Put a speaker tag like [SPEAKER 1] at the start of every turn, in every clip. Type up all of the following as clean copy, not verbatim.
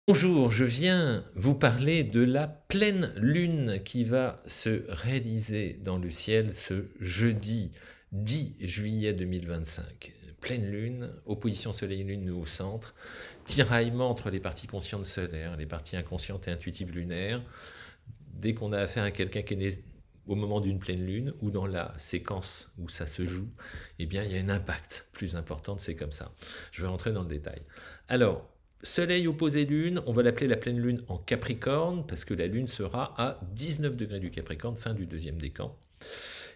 [SPEAKER 1] Bonjour, je viens vous parler de la pleine lune qui va se réaliser dans le ciel ce jeudi 10 juillet 2025. Pleine lune, opposition soleil-lune au centre, tiraillement entre les parties conscientes solaires, les parties inconscientes et intuitives lunaires. Dès qu'on a affaire à quelqu'un qui est né au moment d'une pleine lune ou dans la séquence où ça se joue, eh bien il y a un impact plus important, c'est comme ça. Je vais rentrer dans le détail. Alors, Soleil opposé Lune, on va l'appeler la pleine Lune en Capricorne, parce que la Lune sera à 19 degrés du Capricorne, fin du deuxième décan.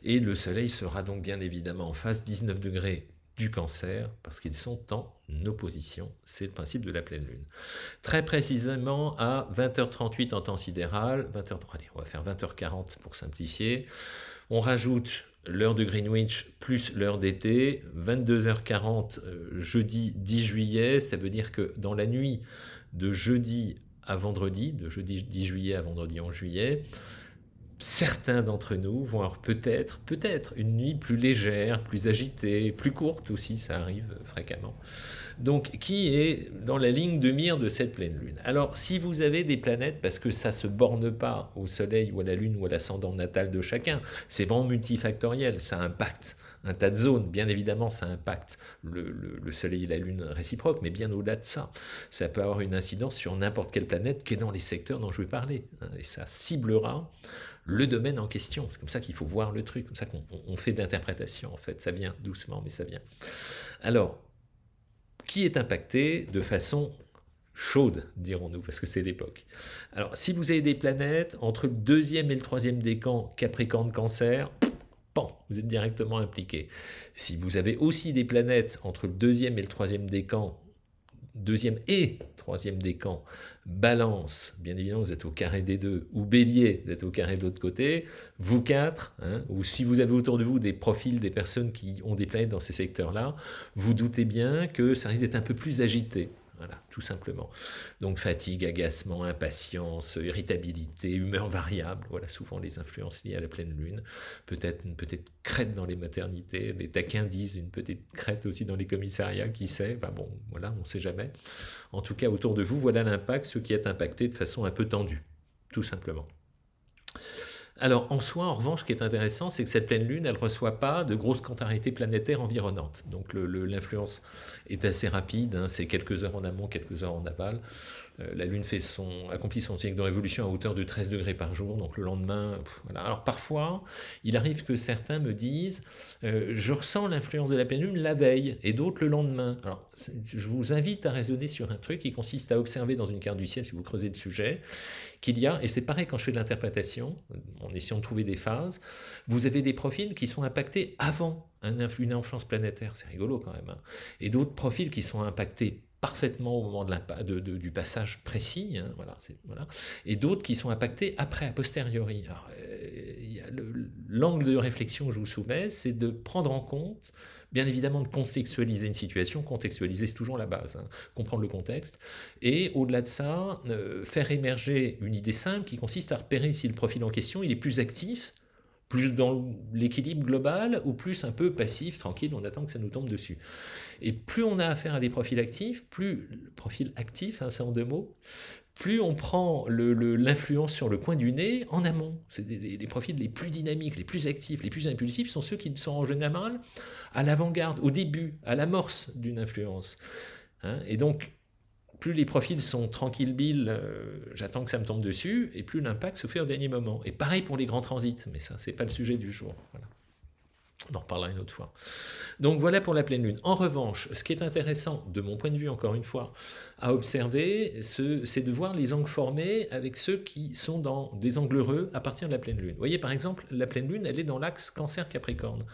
[SPEAKER 1] Et le Soleil sera donc bien évidemment en face 19 degrés du Cancer, parce qu'ils sont en opposition. C'est le principe de la pleine Lune. Très précisément à 20h38 en temps sidéral, 20h, allez, on va faire 20h40 pour simplifier. On rajoute l'heure de Greenwich plus l'heure d'été, 22h40 jeudi 10 juillet, ça veut dire que dans la nuit de jeudi à vendredi, de jeudi 10 juillet à vendredi 11 juillet, certains d'entre nous vont avoir peut-être une nuit plus légère, plus agitée, plus courte aussi, ça arrive fréquemment. Donc, qui est dans la ligne de mire de cette pleine lune? Alors, si vous avez des planètes, parce que ça ne se borne pas au Soleil ou à la Lune ou à l'ascendant natal de chacun, c'est vraiment multifactoriel, ça impacte un tas de zones, bien évidemment ça impacte le Soleil et la Lune réciproques, mais bien au-delà de ça, ça peut avoir une incidence sur n'importe quelle planète qui est dans les secteurs dont je vais parler, et ça ciblera le domaine en question. C'est comme ça qu'il faut voir le truc, comme ça qu'on fait d'interprétation en fait, ça vient doucement, mais ça vient. Alors, qui est impacté de façon chaude, dirons-nous, parce que c'est l'époque. Alors, si vous avez des planètes entre le deuxième et le troisième décan, Capricorne, Cancer, pan, vous êtes directement impliqué. Si vous avez aussi des planètes entre le deuxième et le troisième décan, deuxième et troisième décan, Balance, bien évidemment vous êtes au carré des deux, ou Bélier, vous êtes au carré de l'autre côté, vous quatre, hein, ou si vous avez autour de vous des profils des personnes qui ont des planètes dans ces secteurs-là, vous doutez bien que ça risque d'être un peu plus agité. Voilà, tout simplement. Donc fatigue, agacement, impatience, irritabilité, humeur variable, voilà souvent les influences liées à la pleine lune. Peut-être une petite crête dans les maternités, les taquins disent une petite crête aussi dans les commissariats, qui sait, enfin bon, voilà, on ne sait jamais. En tout cas, autour de vous, voilà l'impact, ce qui est impacté de façon un peu tendue, tout simplement. Alors, en soi, en revanche, ce qui est intéressant, c'est que cette pleine lune, elle ne reçoit pas de grosses contrariétés planétaires environnantes. Donc, l'influence est assez rapide, hein, c'est quelques heures en amont, quelques heures en aval. La Lune accomplit son cycle de révolution à hauteur de 13 degrés par jour, donc le lendemain, voilà. Alors parfois, il arrive que certains me disent je ressens l'influence de la pleine Lune la veille, et d'autres le lendemain. Alors, je vous invite à raisonner sur un truc qui consiste à observer dans une carte du ciel, si vous creusez le sujet, qu'il y a, et c'est pareil quand je fais de l'interprétation, en essayant de trouver des phases, vous avez des profils qui sont impactés avant une influence planétaire, c'est rigolo quand même, hein, et d'autres profils qui sont impactés parfaitement au moment du passage précis, hein, voilà, et d'autres qui sont impactés après, a posteriori. L'angle de réflexion que je vous soumets, c'est de prendre en compte, bien évidemment, de contextualiser une situation. Contextualiser, c'est toujours la base, hein, comprendre le contexte, et au-delà de ça, faire émerger une idée simple qui consiste à repérer si le profil en question il est plus actif, plus dans l'équilibre global, ou plus un peu passif, tranquille, on attend que ça nous tombe dessus. Et plus on a affaire à des profils actifs, plus le profil actif, hein, c'est en deux mots, plus on prend l'influence sur le coin du nez en amont. C'est les profils les plus dynamiques, les plus actifs, les plus impulsifs sont ceux qui sont en général à l'avant-garde, au début, à l'amorce d'une influence. Hein, et donc, plus les profils sont tranquilles, j'attends que ça me tombe dessus, et plus l'impact se fait au dernier moment. Et pareil pour les grands transits, mais ça, c'est pas le sujet du jour. Voilà. On en reparlera une autre fois. Donc voilà pour la pleine lune. En revanche, ce qui est intéressant, de mon point de vue encore une fois, à observer, c'est de voir les angles formés avec ceux qui sont dans des angles heureux à partir de la pleine lune. Vous voyez par exemple, la pleine lune, elle est dans l'axe Cancer-Capricorne.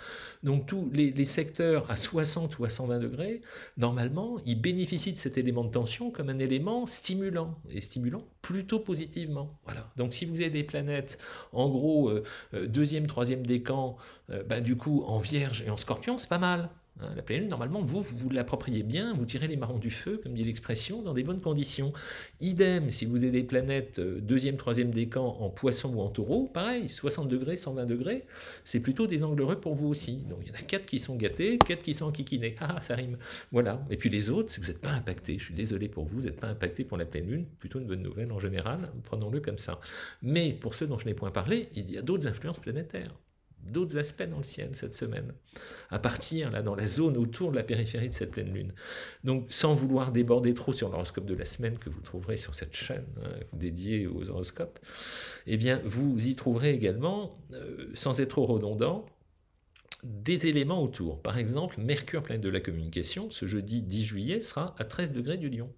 [SPEAKER 1] Donc tous les secteurs à 60 ou à 120 degrés, normalement, ils bénéficient de cet élément de tension comme un élément stimulant, et stimulant plutôt positivement. Voilà. Donc si vous avez des planètes, en gros, deuxième, troisième décan, du coup, en Vierge et en Scorpion, c'est pas mal. Hein. La pleine lune, normalement, vous l'appropriez bien, vous tirez les marrons du feu, comme dit l'expression, dans des bonnes conditions. Idem, si vous avez des planètes deuxième, troisième décan en poisson ou en taureau, pareil, 60 degrés, 120 degrés, c'est plutôt des angles heureux pour vous aussi. Donc il y en a 4 qui sont gâtés, 4 qui sont enquiquinés. Ah, ça rime. Voilà. Et puis les autres, si vous n'êtes pas impactés, je suis désolé pour vous, vous n'êtes pas impactés pour la pleine lune, plutôt une bonne nouvelle en général, prenons-le comme ça. Mais pour ceux dont je n'ai point parlé, il y a d'autres influences planétaires, d'autres aspects dans le ciel cette semaine, à partir là dans la zone autour de la périphérie de cette pleine lune. Donc sans vouloir déborder trop sur l'horoscope de la semaine que vous trouverez sur cette chaîne dédiée aux horoscopes, eh bien vous y trouverez également, sans être trop redondant, des éléments autour. Par exemple, Mercure, planète de la communication, ce jeudi 10 juillet sera à 13 degrés du Lion.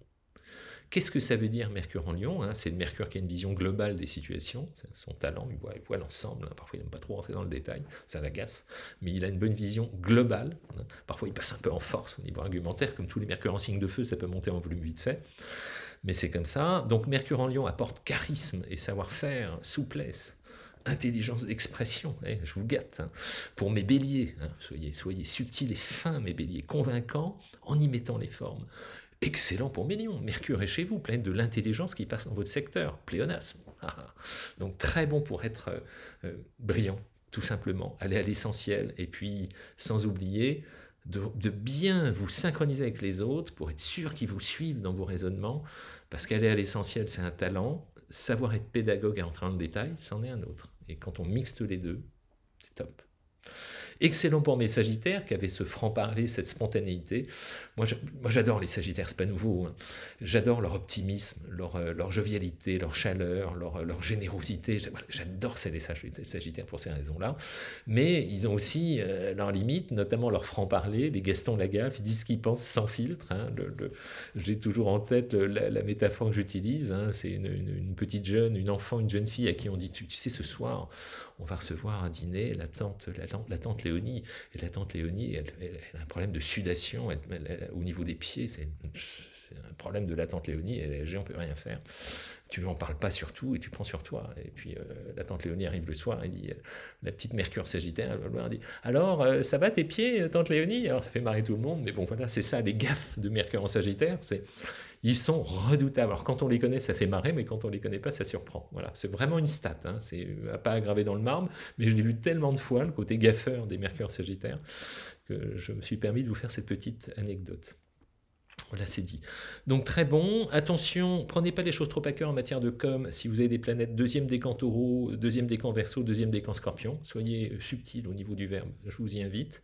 [SPEAKER 1] Qu'est-ce que ça veut dire Mercure en Lion, hein? C'est le Mercure qui a une vision globale des situations, son talent, il voit l'ensemble, hein. Parfois il n'aime pas trop rentrer dans le détail, ça l'agace, mais il a une bonne vision globale, hein. Parfois il passe un peu en force au niveau argumentaire, comme tous les Mercures en signe de feu, ça peut monter en volume vite fait, mais c'est comme ça. Donc Mercure en Lion apporte charisme et savoir-faire, souplesse, intelligence d'expression, je vous gâte, hein. Pour mes béliers, hein, soyez subtils et fins mes béliers, convaincants en y mettant les formes. Excellent pour mes lions, Mercure est chez vous, plein de l'intelligence qui passe dans votre secteur, pléonasme. Donc très bon pour être brillant, tout simplement, aller à l'essentiel, et puis sans oublier de bien vous synchroniser avec les autres pour être sûr qu'ils vous suivent dans vos raisonnements, parce qu'aller à l'essentiel c'est un talent, savoir être pédagogue et entrer dans le détail, c'en est un autre. Et quand on mixte les deux, c'est top. Excellent pour mes Sagittaires qui avaient ce franc-parler, cette spontanéité. Moi j'adore les Sagittaires, c'est pas nouveau, hein. J'adore leur optimisme, leur jovialité, leur chaleur, leur générosité. J'adore les Sagittaires pour ces raisons-là. Mais ils ont aussi leurs limites, notamment leur franc-parler. Les Gaston Lagaffe, ils disent ce qu'ils pensent sans filtre, hein. J'ai toujours en tête la métaphore que j'utilise, hein. C'est une petite jeune, une enfant, une jeune fille à qui on dit tu sais, ce soir, on va recevoir un dîner, la tante Léonie. Et la tante Léonie, elle a un problème de sudation au niveau des pieds. C'est un problème de la tante Léonie, elle est âgée, on ne peut rien faire. Tu lui en parles pas surtout et tu prends sur toi. Et puis la tante Léonie arrive le soir et dit, la petite Mercure Sagittaire, elle dit, alors ça va tes pieds, tante Léonie? Alors ça fait marrer tout le monde, mais bon voilà, c'est ça les gaffes de Mercure en Sagittaire, ils sont redoutables. Alors quand on les connaît, ça fait marrer, mais quand on les connaît pas, ça surprend. Voilà, c'est vraiment une stat, hein. C'est à pas aggraver dans le marbre, mais je l'ai vu tellement de fois, le côté gaffeur des Mercure Sagittaires, que je me suis permis de vous faire cette petite anecdote. Voilà, c'est dit. Donc très bon. Attention, prenez pas les choses trop à cœur en matière de com. Si vous avez des planètes deuxième décan taureau, deuxième décan verseau, deuxième décan scorpion, soyez subtil au niveau du verbe, je vous y invite.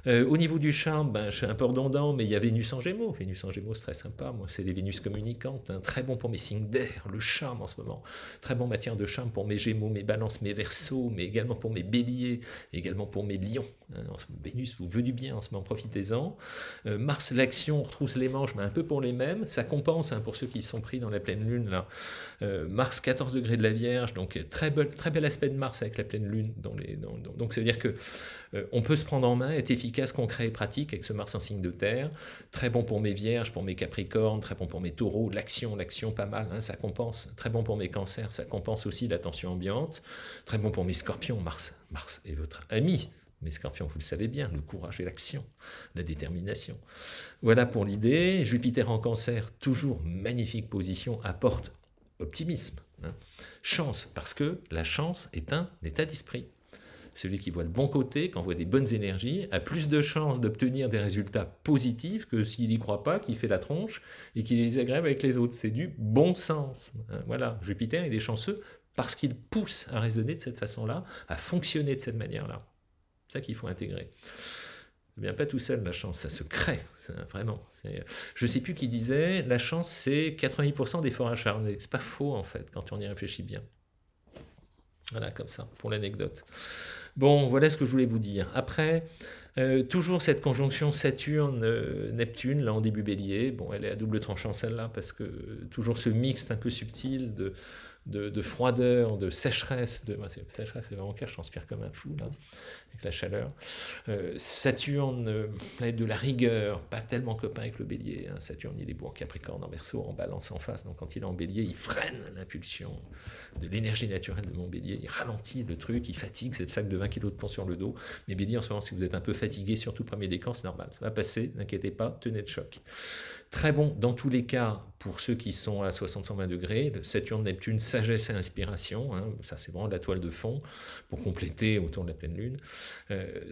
[SPEAKER 1] Au niveau du charme, je suis un peu redondant, mais il y a Vénus en Gémeaux. Vénus en Gémeaux, c'est très sympa. Moi, c'est les Vénus communicantes, hein. Très bon pour mes signes d'air, le charme en ce moment. Très bon matière de charme pour mes Gémeaux, mes Balances, mes Verseaux, mais également pour mes Béliers, également pour mes Lions. Vénus vous veut du bien en ce moment, profitez-en. Mars, l'action, on retrousse les manches, mais un peu pour les mêmes. Ça compense, hein, pour ceux qui sont pris dans la pleine lune, là. Mars, 14 degrés de la Vierge, donc très bel aspect de Mars avec la pleine lune. Donc ça veut dire que on peut se prendre en main, être efficace, concret et pratique avec ce Mars en signe de terre. Très bon pour mes Vierges, pour mes Capricornes, très bon pour mes Taureaux. L'action, pas mal, hein, ça compense. Très bon pour mes Cancers, ça compense aussi la tension ambiante. Très bon pour mes Scorpions, Mars est votre ami. Mes Scorpions, vous le savez bien, le courage et l'action, la détermination. Voilà pour l'idée. Jupiter en Cancer, toujours magnifique position, apporte optimisme, hein. Chance, parce que la chance est un état d'esprit. Celui qui voit le bon côté, qui envoie des bonnes énergies, a plus de chances d'obtenir des résultats positifs que s'il n'y croit pas, qui fait la tronche et qui est désagréable avec les autres. C'est du bon sens, hein. Voilà, Jupiter, il est chanceux parce qu'il pousse à raisonner de cette façon-là, à fonctionner de cette manière-là. C'est ça qu'il faut intégrer. Ça ne vient pas tout seul, la chance, ça se crée, vraiment. Je ne sais plus qui disait, la chance, c'est 90% d'efforts acharnés. C'est pas faux, en fait, quand on y réfléchit bien. Voilà, comme ça, pour l'anecdote. Bon, voilà ce que je voulais vous dire. Après, toujours cette conjonction Saturne-Neptune, là en début bélier. Bon, elle est à double tranchant celle-là, parce que toujours ce mixte un peu subtil de froideur, de sécheresse. Sécheresse, c'est vraiment clair, je transpire comme un fou, là, avec la chaleur. Saturne, planète de la rigueur, pas tellement copain avec le bélier, hein. Saturne, il est beau en Capricorne, en Verseau, en Balance en face, donc quand il est en bélier, il freine l'impulsion de l'énergie naturelle de mon bélier, il ralentit le truc, il fatigue cette sac de 20 kg de plomb sur le dos. Mais bélier, en ce moment, si vous êtes un peu fatigué, surtout premier décan, c'est normal. Ça va passer, n'inquiétez pas, tenez le choc. Très bon, dans tous les cas, pour ceux qui sont à 60-120 degrés, le Saturne-Neptune, sagesse et inspiration, hein, ça c'est vraiment la toile de fond, pour compléter autour de la pleine lune.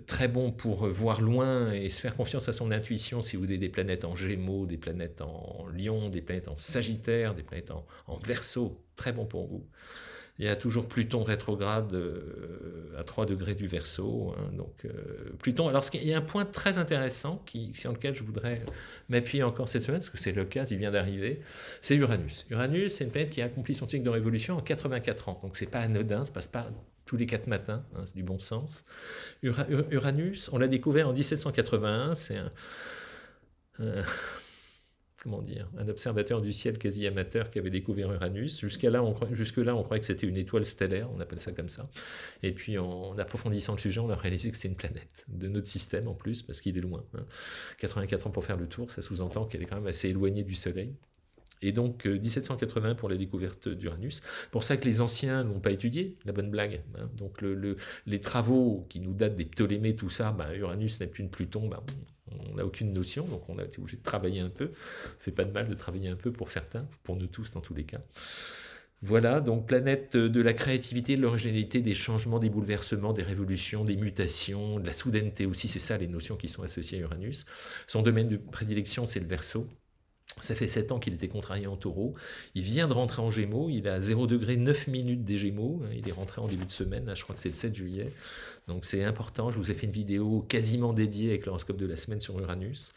[SPEAKER 1] Très bon pour voir loin et se faire confiance à son intuition si vous avez des planètes en Gémeaux, des planètes en Lion, des planètes en Sagittaire, des planètes en Verseau, très bon pour vous. Il y a toujours Pluton rétrograde à 3 degrés du Verseau. Hein, donc Pluton. Alors il y a un point très intéressant sur lequel je voudrais m'appuyer encore cette semaine, parce que c'est le cas, il vient d'arriver, c'est Uranus. Uranus, c'est une planète qui a accompli son cycle de révolution en 84 ans. Donc c'est pas anodin, ça se passe pas tous les 4 matins, hein, c'est du bon sens. Uranus, on l'a découvert en 1781, c'est comment dire, un observateur du ciel quasi amateur qui avait découvert Uranus. Jusque-là, on croyait que c'était une étoile stellaire, on appelle ça comme ça. Et puis, en approfondissant le sujet, on a réalisé que c'était une planète de notre système en plus, parce qu'il est loin. Hein. 84 ans pour faire le tour, ça sous-entend qu'elle est quand même assez éloignée du Soleil. Et donc 1780 pour la découverte d'Uranus. Pour ça que les anciens ne l'ont pas étudié, la bonne blague. Hein. Donc les travaux qui nous datent des Ptolémées, tout ça, Uranus, Neptune, Pluton, on n'a aucune notion, donc on a été obligé de travailler un peu. Ça fait pas de mal de travailler un peu pour certains, pour nous tous dans tous les cas. Voilà, donc planète de la créativité, de l'originalité, des changements, des bouleversements, des révolutions, des mutations, de la soudaineté aussi, c'est ça les notions qui sont associées à Uranus. Son domaine de prédilection, c'est le Verseau. Ça fait 7 ans qu'il était contrarié en Taureau. Il vient de rentrer en Gémeaux. Il a 0 degré 9 minutes des Gémeaux. Il est rentré en début de semaine. Là, je crois que c'est le 7 juillet. Donc c'est important. Je vous ai fait une vidéo quasiment dédiée avec l'horoscope de la semaine sur Uranus.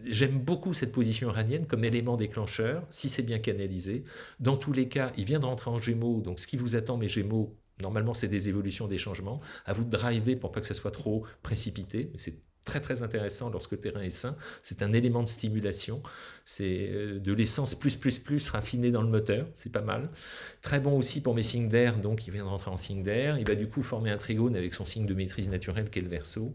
[SPEAKER 1] J'aime beaucoup cette position uranienne comme élément déclencheur, si c'est bien canalisé. Dans tous les cas, il vient de rentrer en Gémeaux. Donc ce qui vous attend, mes Gémeaux, normalement, c'est des évolutions, des changements. À vous de driver pour pas que ça soit trop précipité. C'est très très intéressant lorsque le terrain est sain, c'est un élément de stimulation, c'est de l'essence plus raffinée dans le moteur, c'est pas mal. Très bon aussi pour mes signes d'air, donc il vient de rentrer en signe d'air, il va du coup former un trigone avec son signe de maîtrise naturelle qui est le Verseau.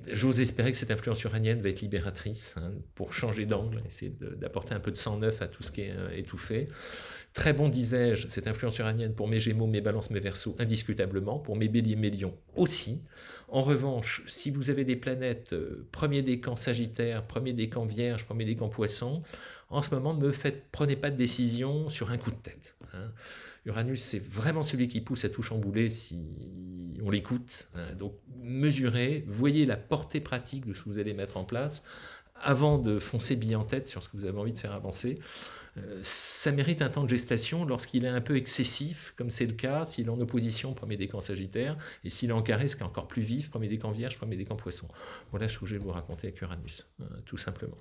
[SPEAKER 1] J'ose espérer que cette influence uranienne va être libératrice, hein, pour changer d'angle, essayer d'apporter un peu de sang neuf à tout ce qui est étouffé. Très bon, disais-je, cette influence uranienne pour mes Gémeaux, mes Balances, mes Verseaux, indiscutablement, pour mes Béliers, mes Lions aussi. En revanche, si vous avez des planètes premier décan Sagittaire, premier décan Vierge, premier décan Poisson, en ce moment, prenez pas de décision sur un coup de tête. Hein. Uranus, c'est vraiment celui qui pousse à tout chambouler si on l'écoute. Hein. Donc, mesurez, voyez la portée pratique de ce que vous allez mettre en place avant de foncer bille en tête sur ce que vous avez envie de faire avancer. Ça mérite un temps de gestation lorsqu'il est un peu excessif, comme c'est le cas, s'il est en opposition, premier décan Sagittaire, et s'il est en carré, ce qui est encore plus vif, premier décan Vierge, premier décan Poisson. Voilà ce que je vais vous raconter avec Uranus, tout simplement.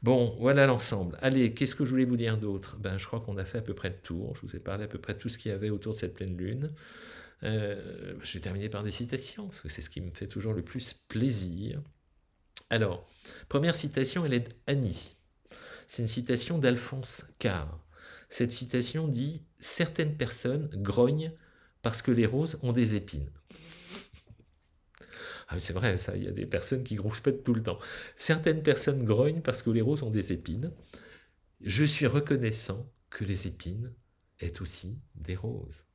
[SPEAKER 1] Bon, voilà l'ensemble. Allez, qu'est-ce que je voulais vous dire d'autre? Je crois qu'on a fait à peu près le tour. Je vous ai parlé à peu près de tout ce qu'il y avait autour de cette pleine lune. Je vais terminer par des citations, parce que c'est ce qui me fait toujours le plus plaisir. Alors, première citation, elle est d'Annie. C'est une citation d'Alphonse Karr. Cette citation dit « Certaines personnes grognent parce que les roses ont des épines. » Ah, c'est vrai, ça, il y a des personnes qui rouspètent tout le temps. « Certaines personnes grognent parce que les roses ont des épines. Je suis reconnaissant que les épines aient aussi des roses. »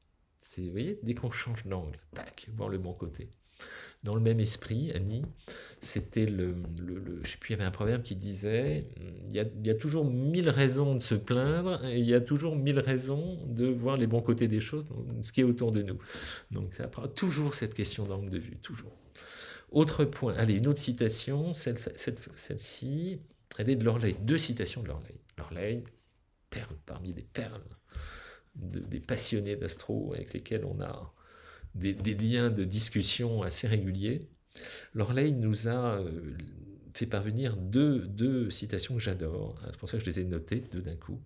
[SPEAKER 1] Vous voyez, dès qu'on change d'angle, tac, voir le bon côté. Dans le même esprit, Annie, c'était je sais plus, il y avait un proverbe qui disait il y a toujours 1000 raisons de se plaindre et il y a toujours 1000 raisons de voir les bons côtés des choses, ce qui est autour de nous. Donc ça prend toujours cette question d'angle de vue, toujours. Autre point, allez, une autre citation, celle-ci, elle est de Lorley, 2 citations de Lorley. Lorley, perle parmi des perles, des passionnés d'astro avec lesquels on a des liens de discussion assez réguliers. Lorley nous a fait parvenir deux citations que j'adore. C'est pour ça que je les ai notées, 2 d'un coup.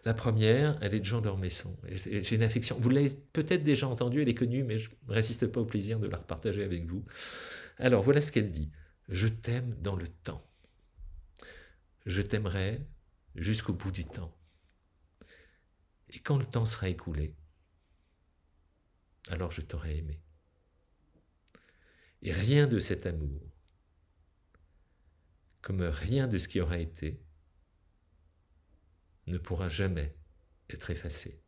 [SPEAKER 1] La première, elle est de Jean d'Ormesson. J'ai une affection. Vous l'avez peut-être déjà entendue, elle est connue, mais je ne résiste pas au plaisir de la repartager avec vous. Alors, voilà ce qu'elle dit. « Je t'aime dans le temps. Je t'aimerai jusqu'au bout du temps. Et quand le temps sera écoulé, alors je t'aurai aimé. Et rien de cet amour, comme rien de ce qui aura été, ne pourra jamais être effacé. »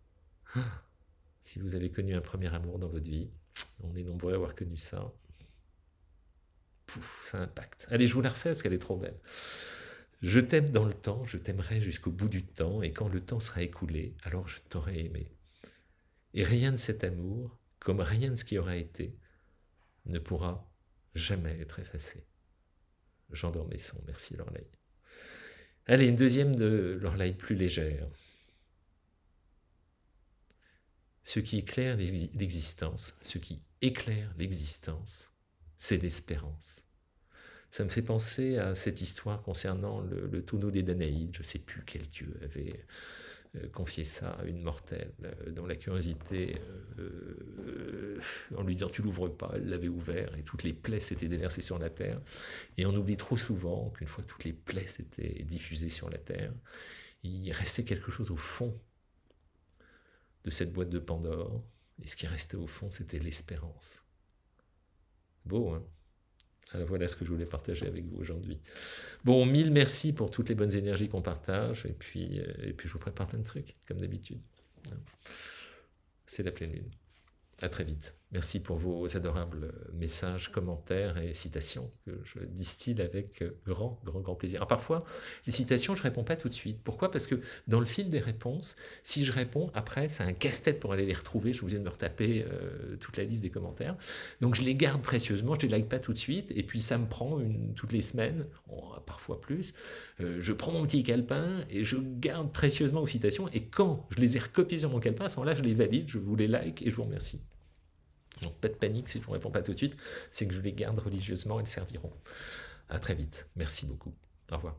[SPEAKER 1] Si vous avez connu un premier amour dans votre vie, On est nombreux à avoir connu ça. Pouf, ça impacte. Allez, je vous la refais parce qu'elle est trop belle. Je t'aime dans le temps, je t'aimerai jusqu'au bout du temps, et quand le temps sera écoulé, alors je t'aurai aimé. Et rien de cet amour, comme rien de ce qui aura été, ne pourra jamais être effacé. Jean d'Ormesson, merci Loreley. Allez, une deuxième de Loreley plus légère. Ce qui éclaire l'existence, c'est l'espérance. Ça me fait penser à cette histoire concernant le tonneau des Danaïdes. Je ne sais plus quel dieu avait confié ça à une mortelle, dont la curiosité, en lui disant « tu l'ouvres pas », elle l'avait ouvert et toutes les plaies s'étaient déversées sur la terre. Et on oublie trop souvent qu'une fois que toutes les plaies s'étaient diffusées sur la terre, il restait quelque chose au fond de cette boîte de Pandore. Et ce qui restait au fond, c'était l'espérance. Beau, hein? Alors voilà ce que je voulais partager avec vous aujourd'hui. Bon, 1000 merci pour toutes les bonnes énergies qu'on partage, et puis je vous prépare plein de trucs, comme d'habitude. C'est la pleine lune. À très vite. Merci pour vos adorables messages, commentaires et citations que je distille avec grand plaisir. Alors parfois, les citations, je ne réponds pas tout de suite. Pourquoi? Parce que dans le fil des réponses, si je réponds, après, c'est un casse-tête pour aller les retrouver. Je suis obligé de me retaper toute la liste des commentaires. Donc je les garde précieusement, je ne les like pas tout de suite, et puis ça me prend toutes les semaines, parfois plus. Je prends mon petit calepin et je garde précieusement vos citations, et quand je les ai recopiées sur mon calepin, à ce moment-là, je les valide, je vous les like et je vous remercie. Sinon, pas de panique si je ne vous réponds pas tout de suite, c'est que je les garde religieusement, elles serviront. À très vite. Merci beaucoup. Au revoir.